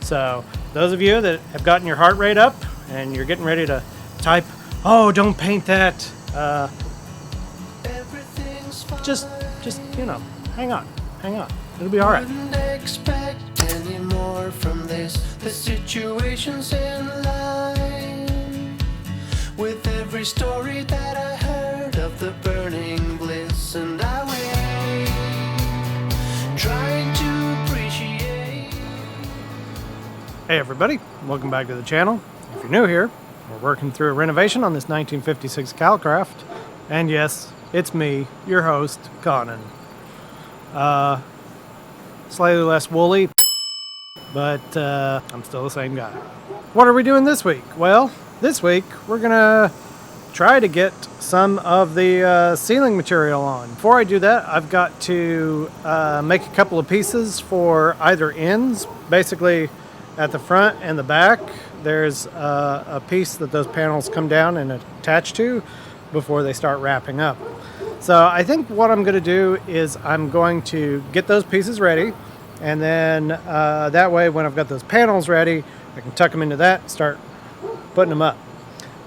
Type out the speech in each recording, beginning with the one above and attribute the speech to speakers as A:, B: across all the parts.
A: So those of you that have gotten your heart rate up and you're getting ready to type, "Oh, don't paint that," just you know, hang on. It'll be all right.
B: Wouldn't expect any more from this. The situation's in line with every story that I heard of the burning bliss, and I wait, trying to appreciate.
A: Hey everybody, welcome back to the channel. If you're new here, we're working through a renovation on this 1956 Calcraft, and yes, it's me, your host, Conan. Slightly less woolly, but I'm still the same guy. What are we doing this week? Well, this week we're gonna try to get some of the ceiling material on. Before I do that, I've got to make a couple of pieces for either ends. Basically, at the front and the back, there's a piece that those panels come down and attach to before they start wrapping up. So I think what I'm going to do is I'm going to get those pieces ready, and then that way when I've got those panels ready, I can tuck them into that and start putting them up.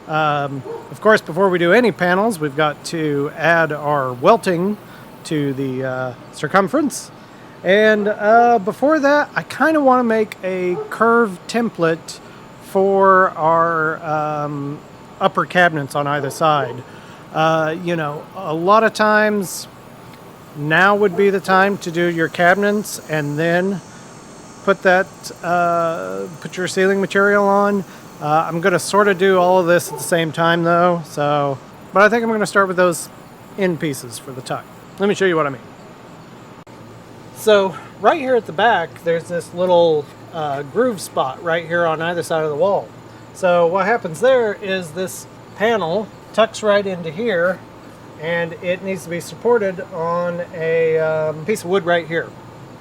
A: Of course, before we do any panels, we've got to add our welting to the circumference. And before that, I kind of want to make a curved template for our upper cabinets on either side. You know, a lot of times now would be the time to do your cabinets and then put your ceiling material on. I'm going to sort of do all of this at the same time though, but I think I'm going to start with those end pieces for the tuck. Let me show you what I mean. So right here at the back, there's this little groove spot right here on either side of the wall. So what happens there is this panel tucks right into here, and it needs to be supported on a piece of wood right here.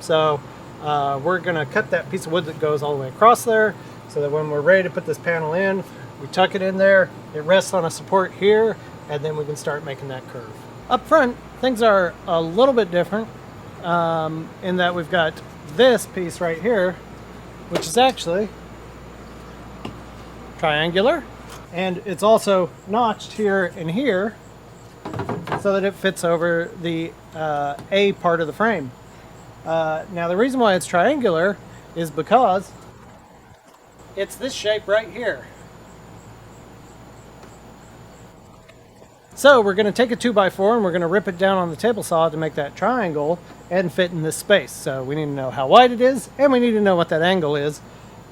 A: So we're going to cut that piece of wood that goes all the way across there, so that when we're ready to put this panel in, we tuck it in there, it rests on a support here, and then we can start making that curve. Up front, things are a little bit different in that we've got this piece right here, which is actually triangular, and it's also notched here and here so that it fits over the A part of the frame. Now the reason why it's triangular is because it's this shape right here. So we're going to take a 2x4 and we're going to rip it down on the table saw to make that triangle and fit in this space. So we need to know how wide it is, and we need to know what that angle is.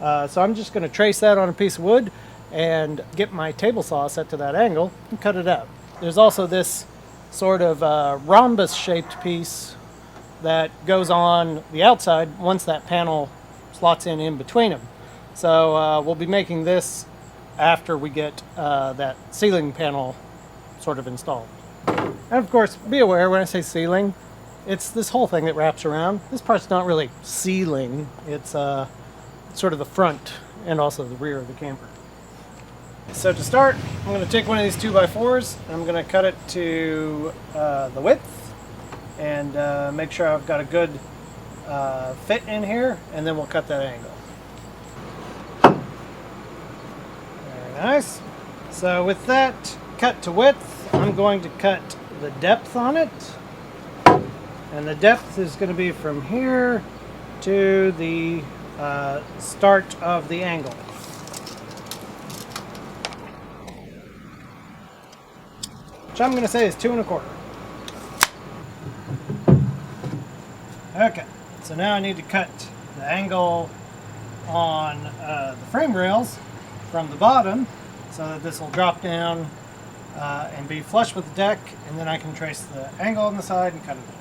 A: So I'm just going to trace that on a piece of wood and get my table saw set to that angle and cut it out. There's also this sort of rhombus shaped piece that goes on the outside once that panel slots in between them. So we'll be making this after we get that ceiling panel sort of installed. And of course, be aware when I say ceiling, it's this whole thing that wraps around. This part's not really ceiling, it's sort of the front and also the rear of the camper. So to start, I'm going to take one of these 2x4s, I'm going to cut it to the width and make sure I've got a good fit in here, and then we'll cut that angle. Very nice. So with that cut to width, I'm going to cut the depth on it, and the depth is going to be from here to the start of the angle. Which I'm going to say is 2 1/4. Okay, so now I need to cut the angle on the frame rails from the bottom so that this will drop down and be flush with the deck, and then I can trace the angle on the side and cut it off.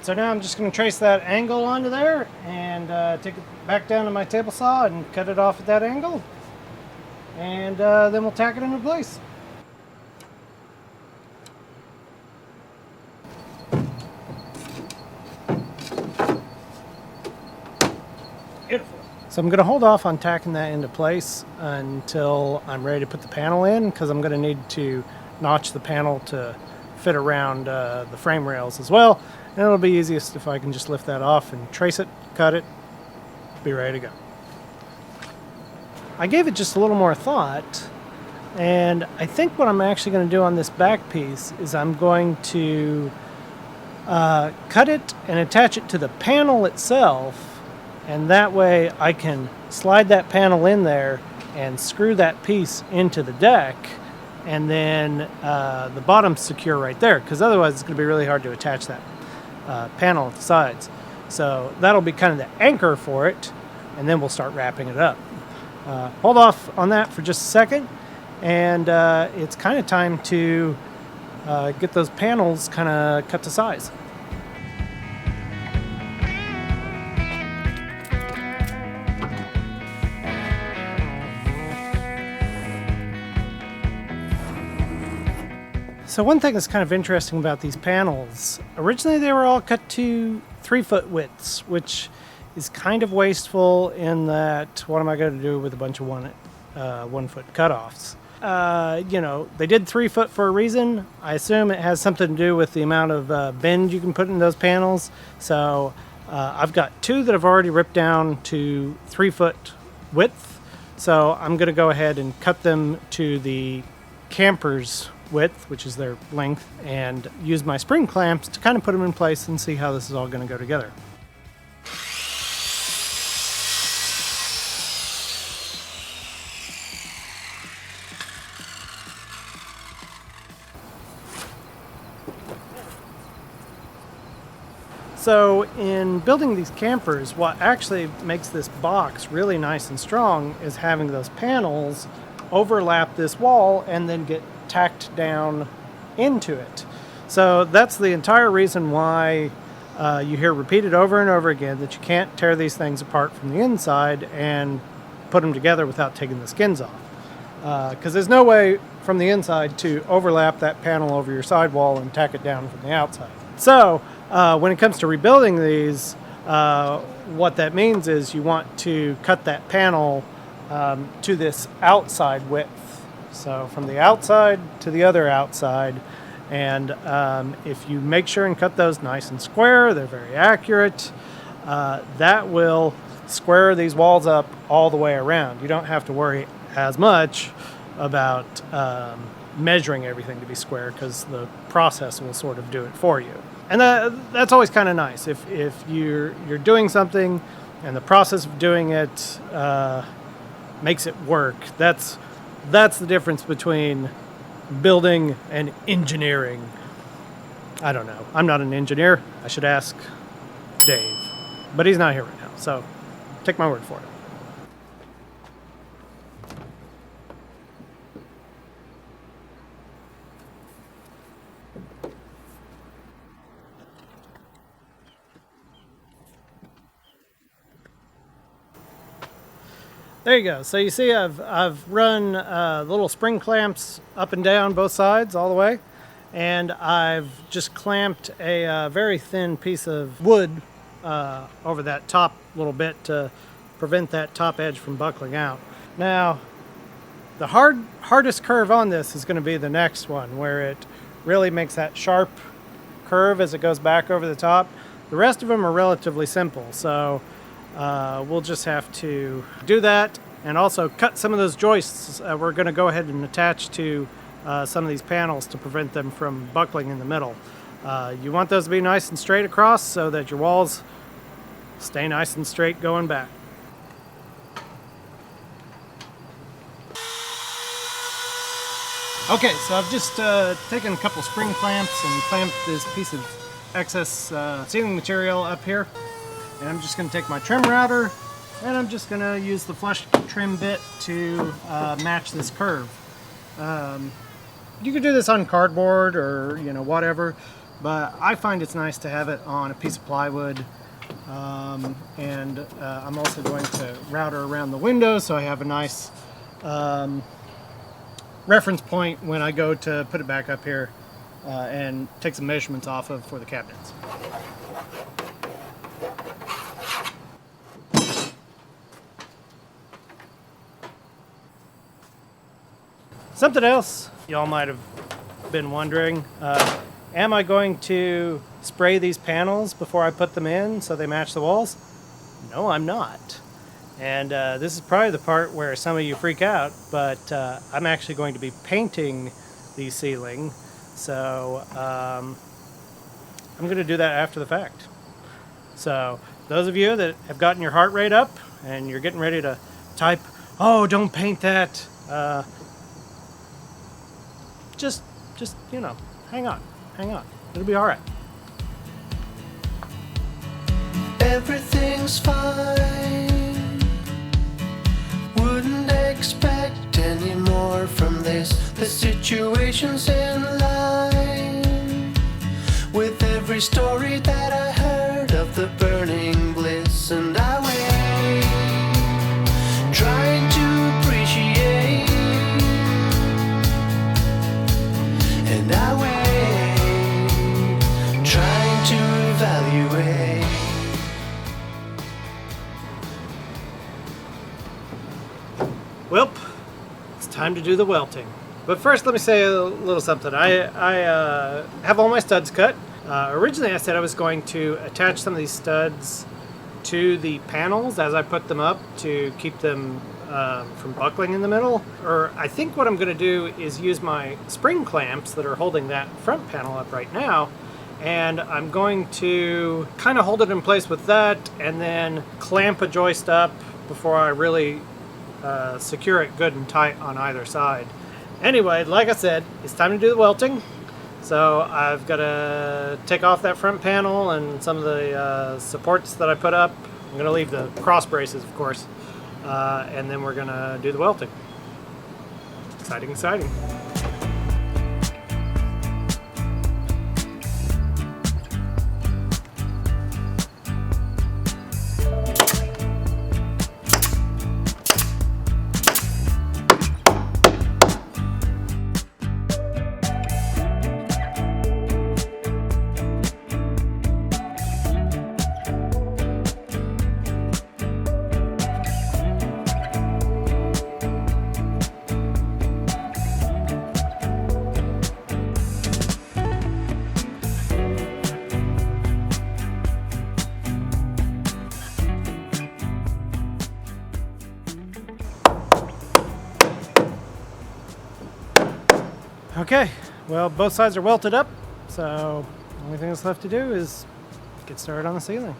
A: So now I'm just going to trace that angle onto there and take it back down to my table saw and cut it off at that angle. And then we'll tack it into place. Beautiful. So I'm going to hold off on tacking that into place until I'm ready to put the panel in, because I'm going to need to notch the panel to fit around the frame rails as well. And it'll be easiest if I can just lift that off and trace it, cut it, be ready to go. I gave it just a little more thought, and I think what I'm actually going to do on this back piece is I'm going to cut it and attach it to the panel itself, and that way I can slide that panel in there and screw that piece into the deck, and then the bottom's secure right there, because otherwise it's going to be really hard to attach that panel at the sides. So that'll be kind of the anchor for it, and then we'll start wrapping it up. Hold off on that for just a second, and it's kind of time to get those panels kind of cut to size. So one thing that's kind of interesting about these panels, originally they were all cut to 3-foot widths, which is kind of wasteful in that what am I going to do with a bunch of 1-foot cutoffs? You know, they did 3 foot for a reason. I assume it has something to do with the amount of bend you can put in those panels. So I've got 2 that I've already ripped down to 3-foot width. So I'm going to go ahead and cut them to the camper's width, which is their length, and use my spring clamps to kind of put them in place and see how this is all going to go together. So in building these campers, what actually makes this box really nice and strong is having those panels overlap this wall and then get tacked down into it. So that's the entire reason why you hear repeated over and over again that you can't tear these things apart from the inside and put them together without taking the skins off. Because there's no way from the inside to overlap that panel over your sidewall and tack it down from the outside. So when it comes to rebuilding these, what that means is you want to cut that panel to this outside width. So from the outside to the other outside, and if you make sure and cut those nice and square, they're very accurate, that will square these walls up all the way around. You don't have to worry as much about measuring everything to be square, because the process will sort of do it for you. And that's always kind of nice. If you're doing something and the process of doing it makes it work, that's the difference between building and engineering. I don't know. I'm not an engineer. I should ask Dave. But he's not here right now, so take my word for it. There you go. So you see I've run little spring clamps up and down both sides all the way, and I've just clamped a very thin piece of wood over that top little bit to prevent that top edge from buckling out. Now, the hardest curve on this is going to be the next one, where it really makes that sharp curve as it goes back over the top. The rest of them are relatively simple, so we'll just have to do that, and also cut some of those joists. We're going to go ahead and attach to some of these panels to prevent them from buckling in the middle. You want those to be nice and straight across so that your walls stay nice and straight going back. Okay, so I've just taken a couple spring clamps and clamped this piece of excess ceiling material up here. And I'm just going to take my trim router, and I'm just going to use the flush trim bit to match this curve. You could do this on cardboard or whatever, but I find it's nice to have it on a piece of plywood. And I'm also going to router around the window so I have a nice reference point when I go to put it back up here and take some measurements off of for the cabinets. Something else y'all might have been wondering, am I going to spray these panels before I put them in so they match the walls? No, I'm not. And this is probably the part where some of you freak out, but I'm actually going to be painting the ceiling, so I'm going to do that after the fact. So those of you that have gotten your heart rate up and you're getting ready to type, "Oh, don't paint that," just you know, hang on, it'll be all right.
B: Everything's fine. Wouldn't expect any more from this. The situation's in line with every story that I heard of the burning bliss, and I wait, trying to appreciate, and I wait, trying to evaluate.
A: Well, it's time to do the welting. But first, let me say a little something. I have all my studs cut. Originally, I said I was going to attach some of these studs to the panels as I put them up to keep them from buckling in the middle. Or I think what I'm going to do is use my spring clamps that are holding that front panel up right now, and I'm going to kind of hold it in place with that and then clamp a joist up before I really secure it good and tight on either side. Anyway, like I said, it's time to do the welting. So I've got to take off that front panel and some of the supports that I put up. I'm going to leave the cross braces, of course, and then we're going to do the welting. Exciting, exciting. Okay, well, both sides are welted up, so the only thing that's left to do is get started on the ceiling.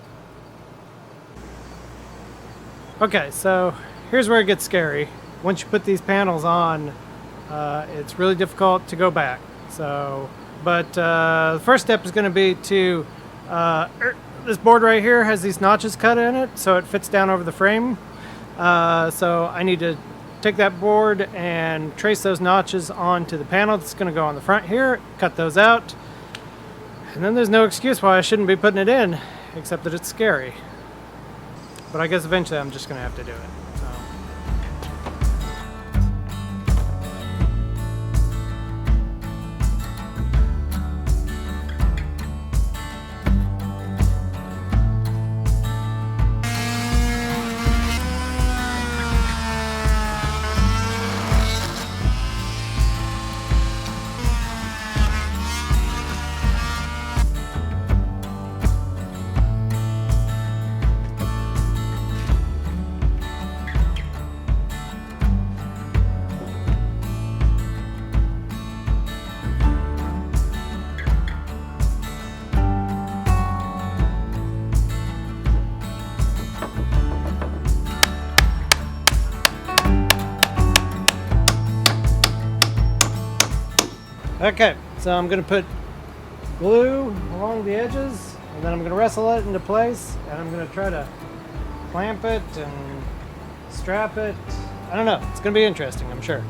A: Okay, so here's where it gets scary. Once you put these panels on, it's really difficult to go back. So, but the first step is going to be to, this board right here has these notches cut in it, so it fits down over the frame. So I need to take that board and trace those notches onto the panel that's going to go on the front here, cut those out, and then there's no excuse why I shouldn't be putting it in, except that it's scary. But I guess eventually I'm just going to have to do it. Okay, so I'm going to put glue along the edges, and then I'm going to wrestle it into place, and I'm going to try to clamp it and strap it. I don't know, it's going to be interesting, I'm sure.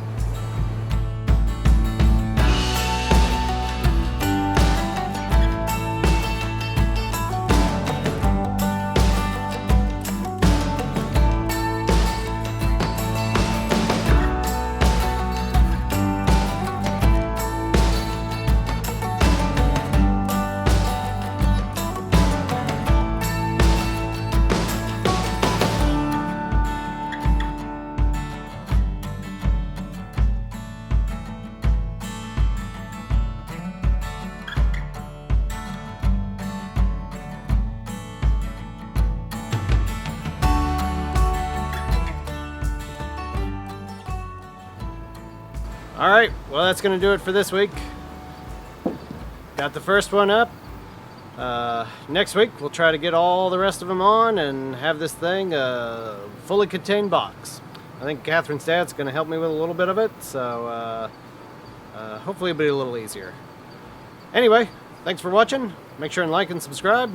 A: Alright, well that's going to do it for this week. Got the first one up. Next week we'll try to get all the rest of them on and have this thing a fully contained box. I think Catherine's dad's going to help me with a little bit of it, so hopefully it'll be a little easier. Anyway, thanks for watching. Make sure and like and subscribe.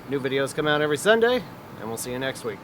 A: New videos come out every Sunday, and we'll see you next week.